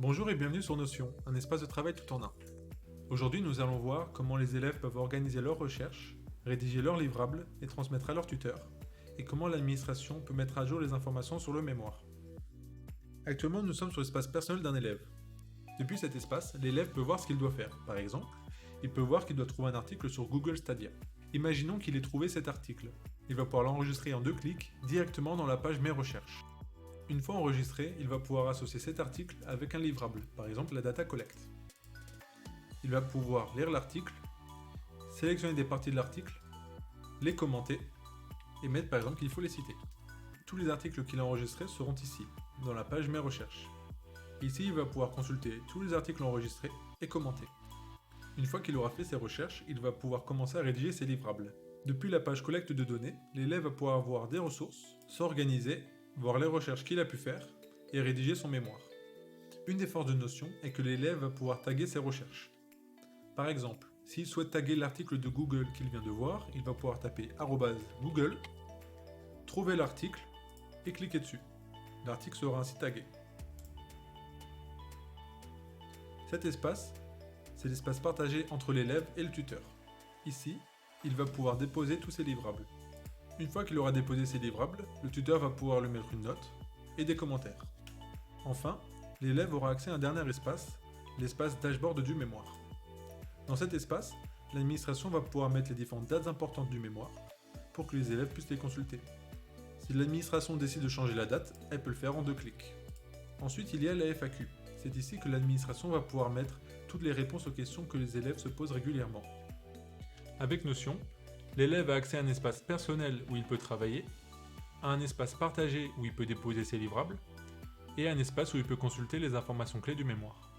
Bonjour et bienvenue sur Notion, un espace de travail tout en un. Aujourd'hui, nous allons voir comment les élèves peuvent organiser leurs recherches, rédiger leurs livrables et transmettre à leur tuteur, et comment l'administration peut mettre à jour les informations sur le mémoire. Actuellement, nous sommes sur l'espace personnel d'un élève. Depuis cet espace, l'élève peut voir ce qu'il doit faire. Par exemple, il peut voir qu'il doit trouver un article sur Google Stadia. Imaginons qu'il ait trouvé cet article. Il va pouvoir l'enregistrer en 2 clics directement dans la page Mes recherches. Une fois enregistré, il va pouvoir associer cet article avec un livrable, par exemple la data collect. Il va pouvoir lire l'article, sélectionner des parties de l'article, les commenter et mettre par exemple qu'il faut les citer. Tous les articles qu'il a enregistrés seront ici, dans la page Mes recherches. Ici, il va pouvoir consulter tous les articles enregistrés et commenter. Une fois qu'il aura fait ses recherches, il va pouvoir commencer à rédiger ses livrables. Depuis la page collecte de données, l'élève va pouvoir avoir des ressources, s'organiser, voir les recherches qu'il a pu faire et rédiger son mémoire. Une des forces de Notion est que l'élève va pouvoir taguer ses recherches. Par exemple, s'il souhaite taguer l'article de Google qu'il vient de voir, il va pouvoir taper @google, trouver l'article et cliquer dessus. L'article sera ainsi tagué. Cet espace, c'est l'espace partagé entre l'élève et le tuteur. Ici, il va pouvoir déposer tous ses livrables. Une fois qu'il aura déposé ses livrables, le tuteur va pouvoir lui mettre une note et des commentaires. Enfin, l'élève aura accès à un dernier espace, l'espace dashboard du mémoire. Dans cet espace, l'administration va pouvoir mettre les différentes dates importantes du mémoire pour que les élèves puissent les consulter. Si l'administration décide de changer la date, elle peut le faire en 2 clics. Ensuite, il y a la FAQ. C'est ici que l'administration va pouvoir mettre toutes les réponses aux questions que les élèves se posent régulièrement. Avec Notion, l'élève a accès à un espace personnel où il peut travailler, à un espace partagé où il peut déposer ses livrables, et à un espace où il peut consulter les informations clés du mémoire.